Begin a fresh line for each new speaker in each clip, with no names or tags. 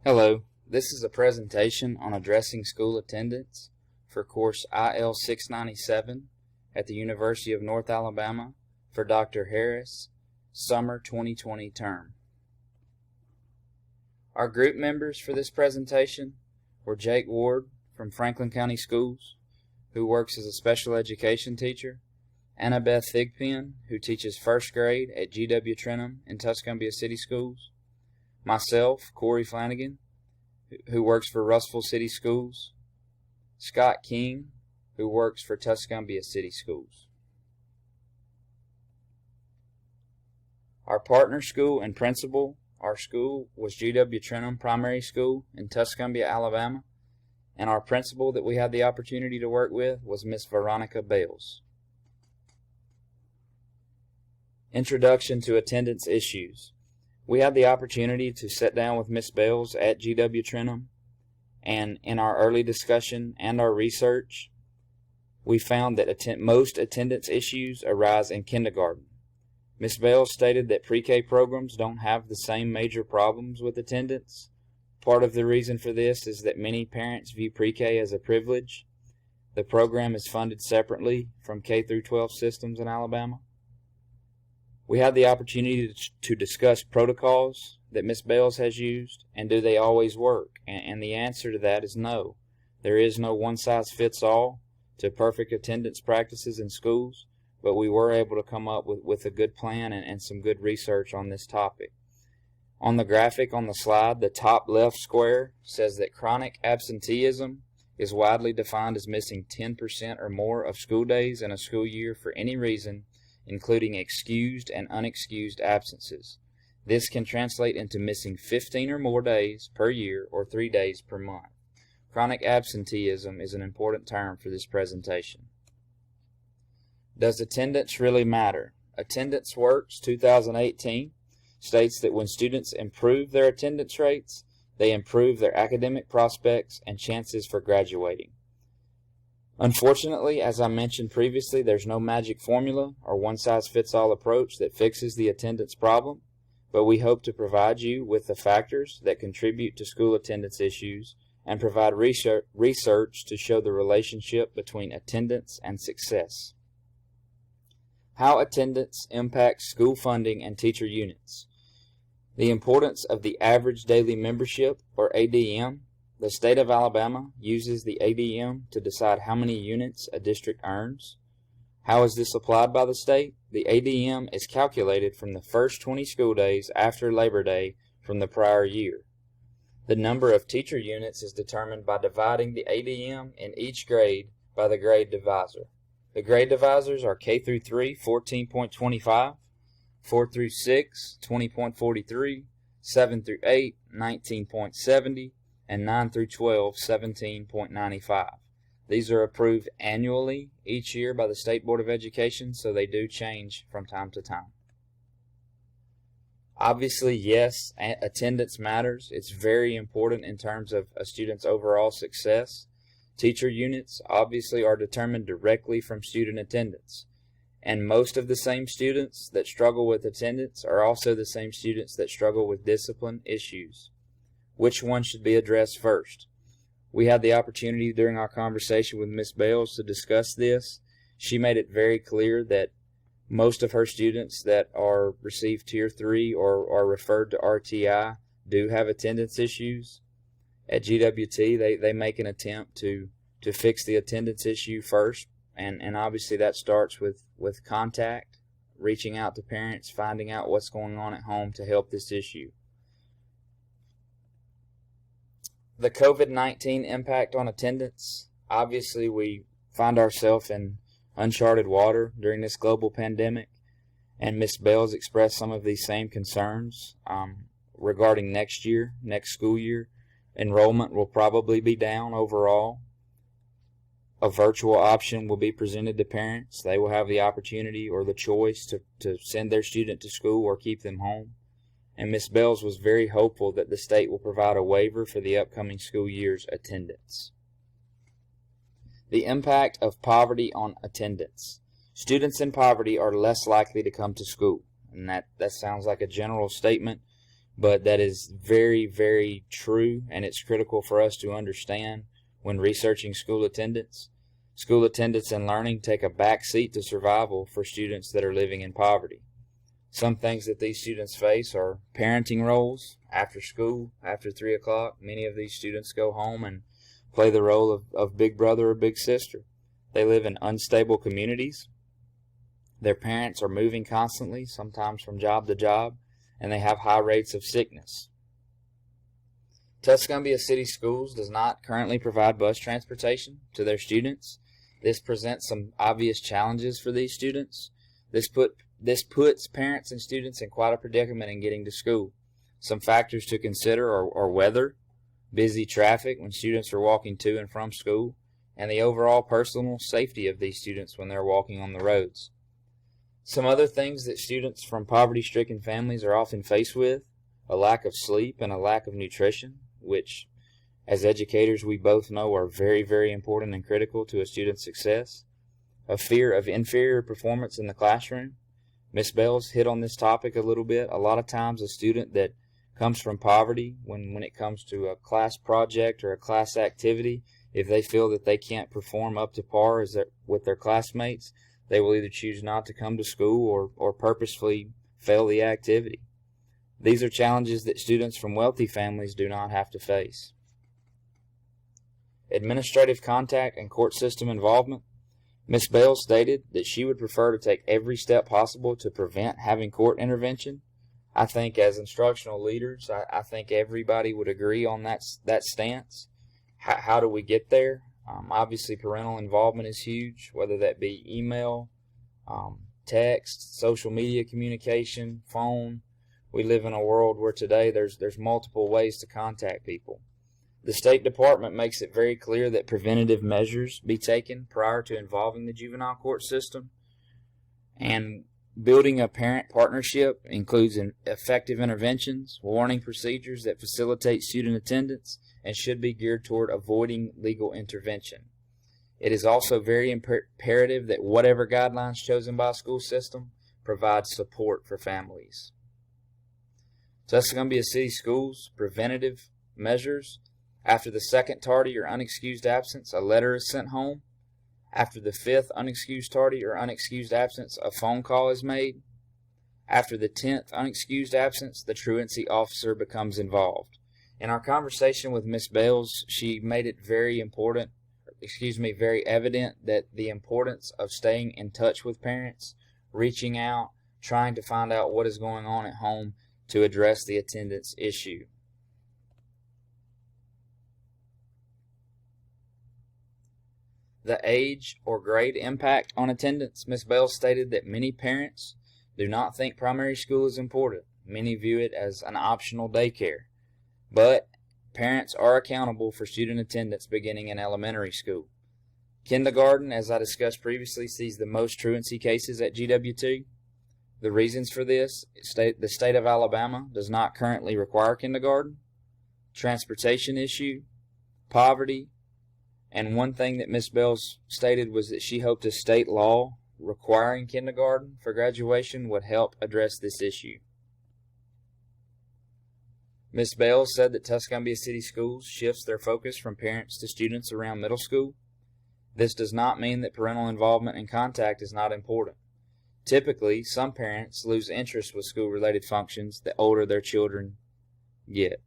Hello, this is a presentation on addressing school attendance for course IL 697 at the University of North Alabama for Dr. Harris, summer 2020 term. Our group members for this presentation were Jake Ward from Franklin County Schools, who works as a special education teacher, Annabeth Thigpen, who teaches first grade at GW Trenum in Tuscumbia City Schools, myself, Corey Flanagan, who works for Russellville City Schools, Scott King, who works for Tuscumbia City Schools. Our partner school and principal, our school was GW Trenum Primary School in Tuscumbia, Alabama, and our principal that we had the opportunity to work with was Miss Veronica Bales. Introduction to attendance issues. We had the opportunity to sit down with Miss Bales at GW Trenum, and in our early discussion and our research, we found that most attendance issues arise in kindergarten. Miss Bales stated that pre-K programs don't have the same major problems with attendance. Part of the reason for this is that many parents view pre-K as a privilege. The program is funded separately from K-12 systems in Alabama. We had the opportunity to discuss protocols that Ms. Bales has used, and do they always work? And the answer to that is no. There is no one-size-fits-all to perfect attendance practices in schools, but we were able to come up with a good plan and some good research on this topic. On the graphic on the slide, the top left square says that chronic absenteeism is widely defined as missing 10% or more of school days in a school year for any reason, including excused and unexcused absences. This can translate into missing 15 or more days per year or 3 days per month. Chronic absenteeism is an important term for this presentation. Does attendance really matter? Attendance Works 2018 states that when students improve their attendance rates, they improve their academic prospects and chances for graduating. Unfortunately, as I mentioned previously, there's no magic formula or one-size-fits-all approach that fixes the attendance problem, but we hope to provide you with the factors that contribute to school attendance issues and provide research to show the relationship between attendance and success. How attendance impacts school funding and teacher units. The importance of the average daily membership, or ADM. The state of Alabama uses the ADM to decide how many units a district earns. How is this applied by the state? The ADM is calculated from the first 20 school days after Labor Day from the prior year. The number of teacher units is determined by dividing the ADM in each grade by the grade divisor. The grade divisors are K through 3, 14.25, 4 through 6, 20.43, 7 through 8, 19.70, and 9 through 12, 17.95. These are approved annually each year by the State Board of Education, so they do change from time to time. Obviously, yes, attendance matters. It's very important in terms of a student's overall success. Teacher units obviously are determined directly from student attendance, and most of the same students that struggle with attendance are also the same students that struggle with discipline issues. Which one should be addressed first? We had the opportunity during our conversation with Ms. Bales to discuss this. She made it very clear that most of her students that receive Tier 3 or are referred to RTI do have attendance issues. At GWT, they make an attempt to fix the attendance issue first, and obviously that starts with contact, reaching out to parents, finding out what's going on at home to help this issue. The COVID-19 impact on attendance. Obviously, we find ourselves in uncharted water during this global pandemic, and Ms. Bales expressed some of these same concerns regarding next school year. Enrollment will probably be down overall. A virtual option will be presented to parents. They will have the opportunity or the choice to send their student to school or keep them home. And Ms. Bales was very hopeful that the state will provide a waiver for the upcoming school year's attendance. The impact of poverty on attendance. Students in poverty are less likely to come to school, and that sounds like a general statement, but that is very, very true, and it's critical for us to understand when researching school attendance. School attendance and learning take a back seat to survival for students that are living in poverty. Some things that these students face are parenting roles. After school, after 3 o'clock, many of these students go home and play the role of big brother or big sister. They live in unstable communities. Their parents are moving constantly, sometimes from job to job, and they have high rates of sickness. Tuscumbia City Schools does not currently provide bus transportation to their students. This presents some obvious challenges for these students. This puts parents and students in quite a predicament in getting to school. Some factors to consider are weather, busy traffic when students are walking to and from school, and the overall personal safety of these students when they're walking on the roads. Some other things that students from poverty-stricken families are often faced with: a lack of sleep and a lack of nutrition, which as educators we both know are very, very important and critical to a student's success. A fear of inferior performance in the classroom. Ms. Bells hit on this topic a little bit. A lot of times a student that comes from poverty, when it comes to a class project or a class activity, if they feel that they can't perform up to par with their classmates, they will either choose not to come to school or purposefully fail the activity. These are challenges that students from wealthy families do not have to face. Administrative contact and court system involvement. Ms. Bell stated that she would prefer to take every step possible to prevent having court intervention. I think as instructional leaders, I think everybody would agree on that stance. How do we get there? Obviously, parental involvement is huge, whether that be email, text, social media communication, phone. We live in a world where today there's multiple ways to contact people. The State Department makes it very clear that preventative measures be taken prior to involving the juvenile court system. And building a parent partnership includes effective interventions, warning procedures that facilitate student attendance, and should be geared toward avoiding legal intervention. It is also very imperative that whatever guidelines chosen by a school system provides support for families. Tuscumbia City Schools preventative measures. After the second tardy or unexcused absence, a letter is sent home. After the fifth unexcused tardy or unexcused absence, a phone call is made. After the 10th unexcused absence, the truancy officer becomes involved. In our conversation with Ms. Bales, she made it very evident that the importance of staying in touch with parents, reaching out, trying to find out what is going on at home to address the attendance issue. The age or grade impact on attendance. Ms. Bell stated that many parents do not think primary school is important. Many view it as an optional daycare. But parents are accountable for student attendance beginning in elementary school. Kindergarten, as I discussed previously, sees the most truancy cases at GWT. The reasons for this: the state of Alabama does not currently require kindergarten, transportation issue, poverty, and one thing that Ms. Bells stated was that she hoped a state law requiring kindergarten for graduation would help address this issue. Ms. Bells said that Tuscumbia City Schools shifts their focus from parents to students around middle school. This does not mean that parental involvement and contact is not important. Typically, some parents lose interest with school-related functions the older their children get.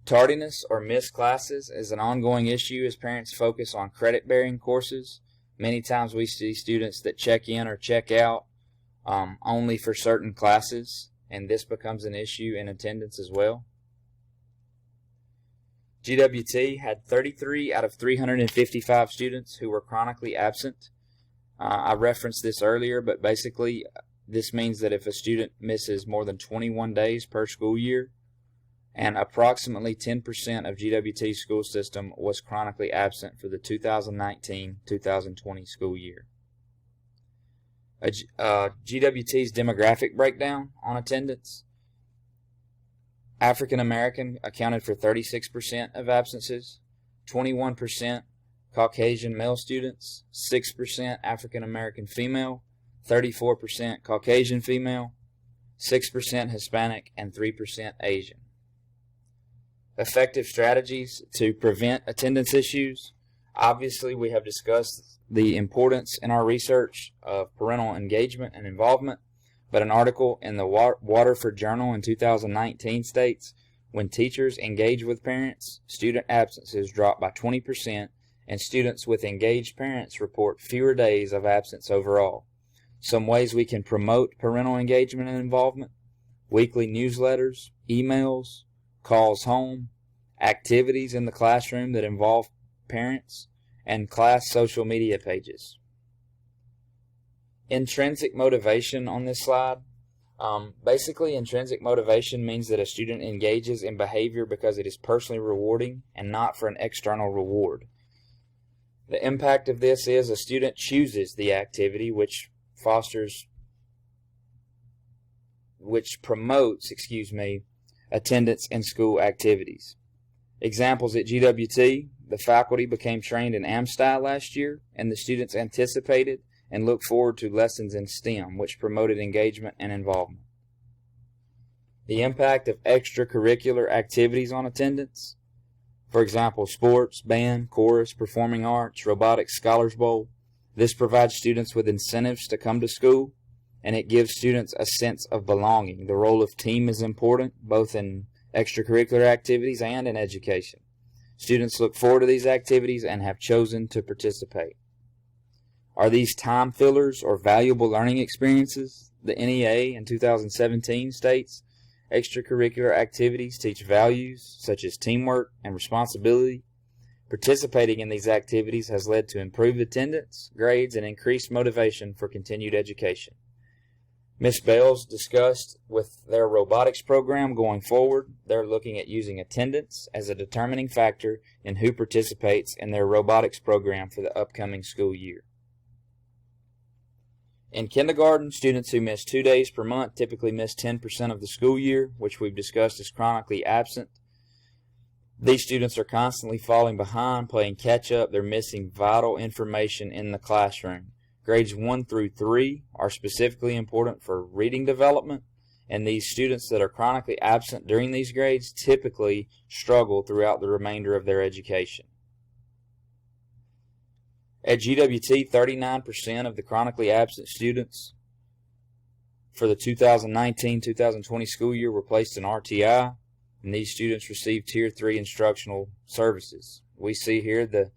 Tardiness or missed classes is an ongoing issue as parents focus on credit-bearing courses. Many times we see students that check in or check out only for certain classes, and this becomes an issue in attendance as well. GWT had 33 out of 355 students who were chronically absent. I referenced this earlier, but basically this means that if a student misses more than 21 days per school year, and approximately 10% of GWT's school system was chronically absent for the 2019-2020 school year. GWT's demographic breakdown on attendance. African American accounted for 36% of absences, 21% Caucasian male students, 6% African American female, 34% Caucasian female, 6% Hispanic, and 3% Asian. Effective strategies to prevent attendance issues. Obviously, we have discussed the importance in our research of parental engagement and involvement, but an article in the Waterford Journal in 2019 states, when teachers engage with parents, student absences drop by 20%, and students with engaged parents report fewer days of absence overall. Some ways we can promote parental engagement and involvement: weekly newsletters, emails, calls home, activities in the classroom that involve parents, and class social media pages. Intrinsic motivation on this slide. Basically, intrinsic motivation means that a student engages in behavior because it is personally rewarding and not for an external reward. The impact of this is a student chooses the activity which promotes attendance in school activities. Examples at GWT: the faculty became trained in AmSty last year, and the students anticipated and looked forward to lessons in STEM, which promoted engagement and involvement. The impact of extracurricular activities on attendance. For example, sports, band, chorus, performing arts, robotics, Scholars Bowl. This provides students with incentives to come to school, and it gives students a sense of belonging. The role of team is important, both in extracurricular activities and in education. Students look forward to these activities and have chosen to participate. Are these time fillers or valuable learning experiences? The NEA in 2017 states, extracurricular activities teach values such as teamwork and responsibility. Participating in these activities has led to improved attendance, grades, and increased motivation for continued education. Ms. Bales discussed with their robotics program going forward, they're looking at using attendance as a determining factor in who participates in their robotics program for the upcoming school year. In kindergarten, students who miss 2 days per month typically miss 10% of the school year, which we've discussed as chronically absent. These students are constantly falling behind, playing catch up. They're missing vital information in the classroom. Grades 1 through 3 are specifically important for reading development, and these students that are chronically absent during these grades typically struggle throughout the remainder of their education. At GWT, 39% of the chronically absent students for the 2019-2020 school year were placed in RTI, and these students received Tier 3 instructional services. We see here the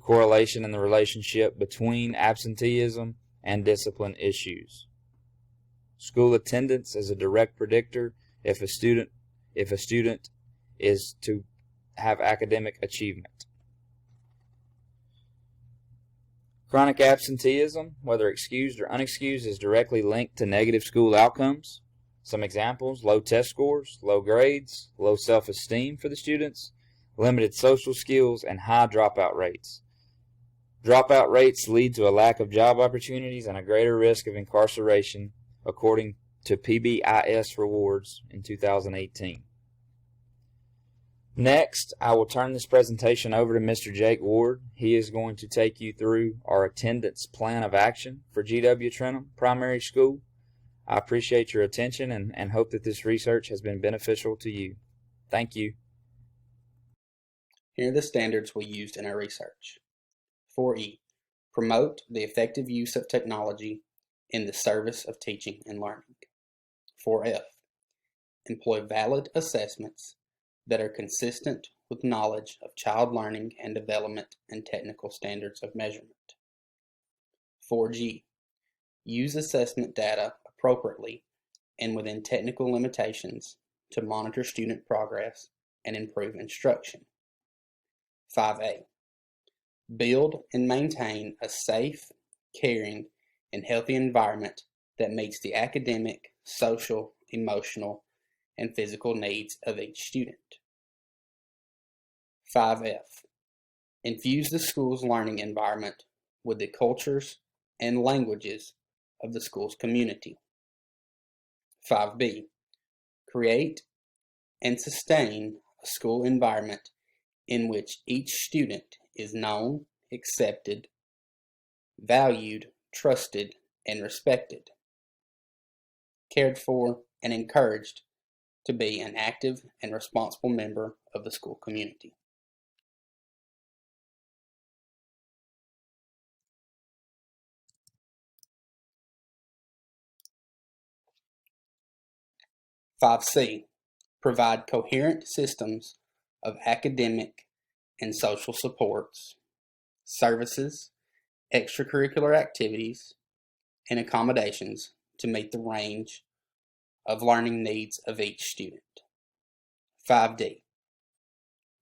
correlation and the relationship between absenteeism and discipline issues. School attendance is a direct predictor if a student is to have academic achievement. Chronic absenteeism, whether excused or unexcused, is directly linked to negative school outcomes. Some examples: low test scores, low grades, low self-esteem for the students, limited social skills, and high dropout rates. Dropout rates lead to a lack of job opportunities and a greater risk of incarceration, according to PBIS rewards in 2018. Next, I will turn this presentation over to Mr. Jake Ward. He is going to take you through our attendance plan of action for GW Trenholm Primary School. I appreciate your attention and hope that this research has been beneficial to you. Thank you.
Here are the standards we used in our research. 4E, promote the effective use of technology in the service of teaching and learning. 4F, employ valid assessments that are consistent with knowledge of child learning and development and technical standards of measurement. 4G, use assessment data appropriately and within technical limitations to monitor student progress and improve instruction. 5A, build and maintain a safe, caring, and healthy environment that meets the academic, social, emotional, and physical needs of each student. 5F, infuse the school's learning environment with the cultures and languages of the school's community. 5B, create and sustain a school environment in which each student is known, accepted, valued, trusted, and respected, cared for, and encouraged to be an active and responsible member of the school community. "5C. Provide coherent systems of academic and social supports, services, extracurricular activities, and accommodations to meet the range of learning needs of each student. 5D.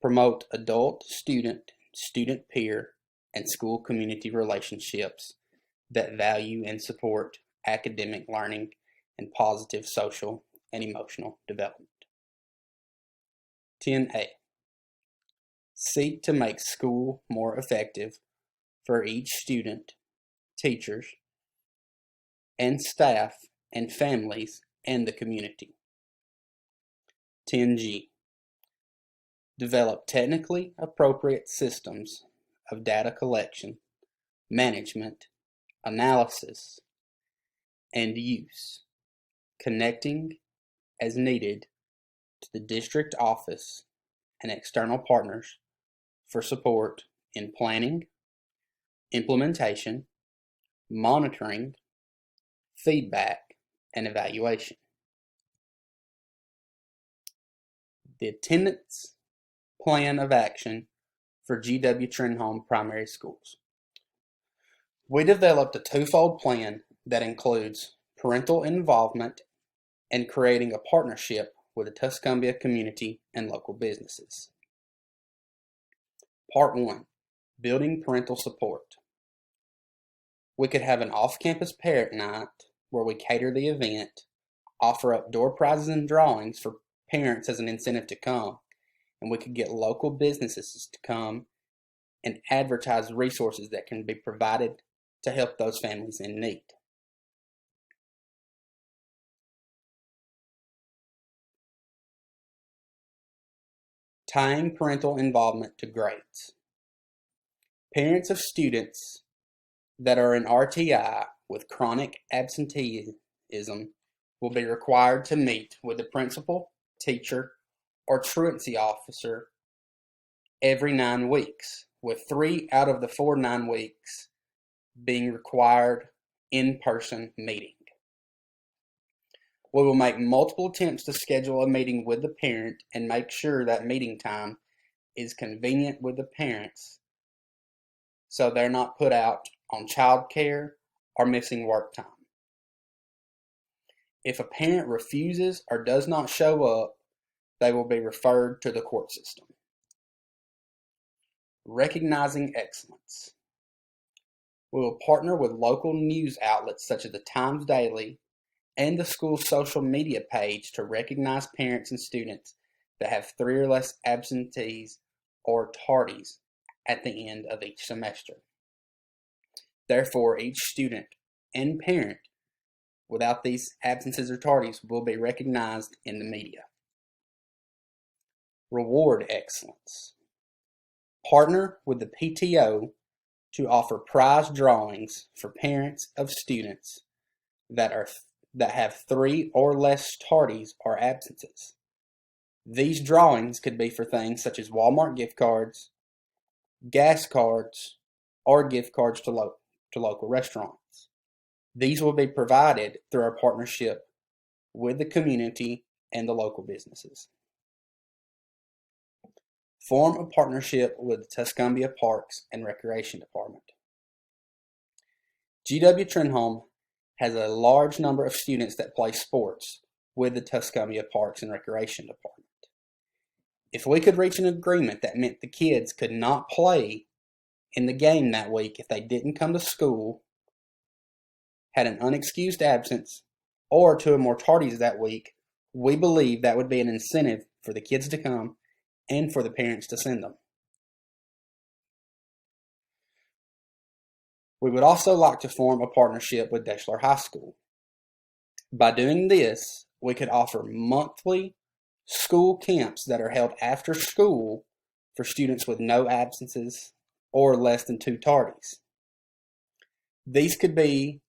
Promote adult student, student peer, and school community relationships that value and support academic learning and positive social and emotional development. 10A. Seek to make school more effective for each student, teachers, and staff and families and the community. 10G. Develop technically appropriate systems of data collection, management, analysis, and use, connecting as needed to the district office and external partners for support in planning, implementation, monitoring, feedback, and evaluation. The attendance plan of action for GW Trenholm Primary Schools. We developed a twofold plan that includes parental involvement and creating a partnership with the Tuscumbia community and local businesses. Part 1. Building parental support. We could have an off-campus parent night where we cater the event, offer up door prizes and drawings for parents as an incentive to come, and we could get local businesses to come and advertise resources that can be provided to help those families in need. Tying parental involvement to grades. Parents of students that are in RTI with chronic absenteeism will be required to meet with the principal, teacher, or truancy officer every 9 weeks, with 3 out of the 4 9 weeks being required in-person meeting. We will make multiple attempts to schedule a meeting with the parent and make sure that meeting time is convenient with the parents so they're not put out on child care or missing work time. If a parent refuses or does not show up, they will be referred to the court system. Recognizing excellence. We will partner with local news outlets such as the Times Daily and the school's social media page to recognize parents and students that have 3 or less absentees or tardies at the end of each semester. Therefore, each student and parent without these absences or tardies will be recognized in the media. Reward excellence. Partner with the PTO to offer prize drawings for parents of students that have 3 or less tardies or absences. These drawings could be for things such as Walmart gift cards, gas cards, or gift cards to local restaurants. These will be provided through our partnership with the community and the local businesses. Form a partnership with the Tuscumbia Parks and Recreation Department. GW Trenholm has a large number of students that play sports with the Tuscumbia Parks and Recreation Department. If we could reach an agreement that meant the kids could not play in the game that week if they didn't come to school, had an unexcused absence, or 2 or more tardies that week, we believe that would be an incentive for the kids to come and for the parents to send them. We would also like to form a partnership with Deshler High School. By doing this, we could offer monthly school camps that are held after school for students with no absences or less than 2 tardies. These could be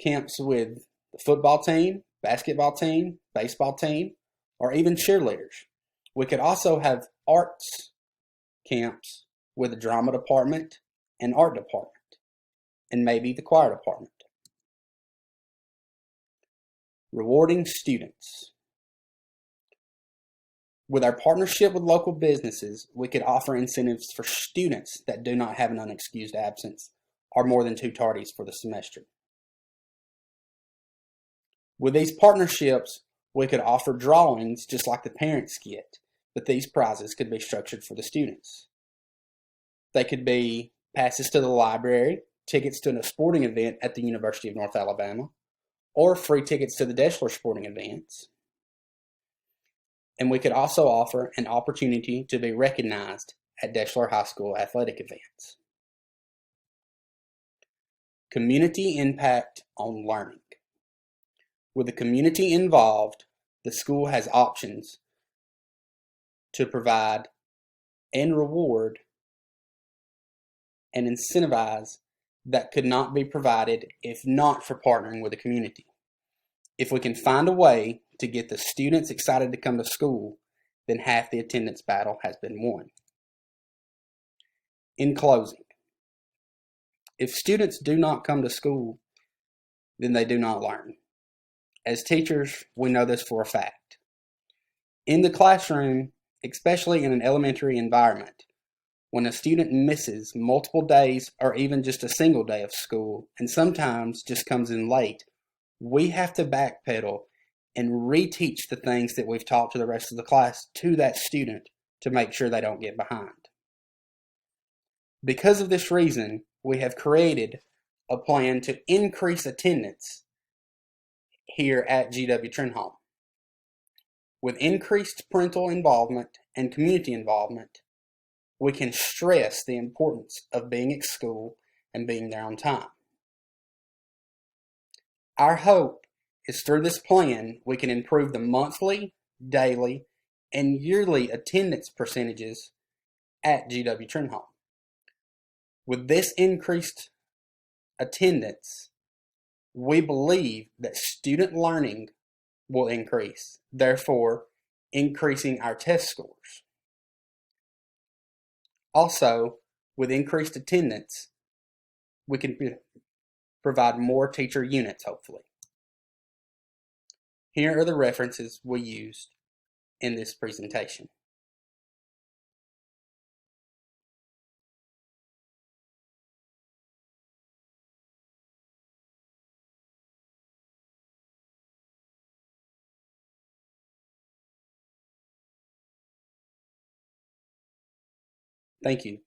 camps with the football team basketball team, baseball team, or even cheerleaders. We could also have arts camps with a drama department and art department, and maybe the choir department. Rewarding students. With our partnership with local businesses, we could offer incentives for students that do not have an unexcused absence or more than 2 tardies for the semester. With these partnerships, we could offer drawings just like the parents get, but these prizes could be structured for the students. They could be passes to the library, tickets to a sporting event at the University of North Alabama, or free tickets to the Deshler sporting events. And we could also offer an opportunity to be recognized at Deshler High School athletic events. Community impact on learning. With the community involved, the school has options to provide and reward and incentivize that could not be provided if not for partnering with the community. If we can find a way to get the students excited to come to school, then half the attendance battle has been won. In closing, if students do not come to school, then they do not learn. As teachers, we know this for a fact. In the classroom, especially in an elementary environment, when a student misses multiple days or even just a single day of school, and sometimes just comes in late, we have to backpedal and reteach the things that we've taught to the rest of the class to that student to make sure they don't get behind. Because of this reason, we have created a plan to increase attendance here at GW Trenholm. With increased parental involvement and community involvement, we can stress the importance of being at school and being there on time. Our hope is through this plan, we can improve the monthly, daily, and yearly attendance percentages at GW Trenholm. With this increased attendance, we believe that student learning will increase, therefore increasing our test scores. Also, with increased attendance, we can provide more teacher units, hopefully. Here are the references we used in this presentation. Thank you.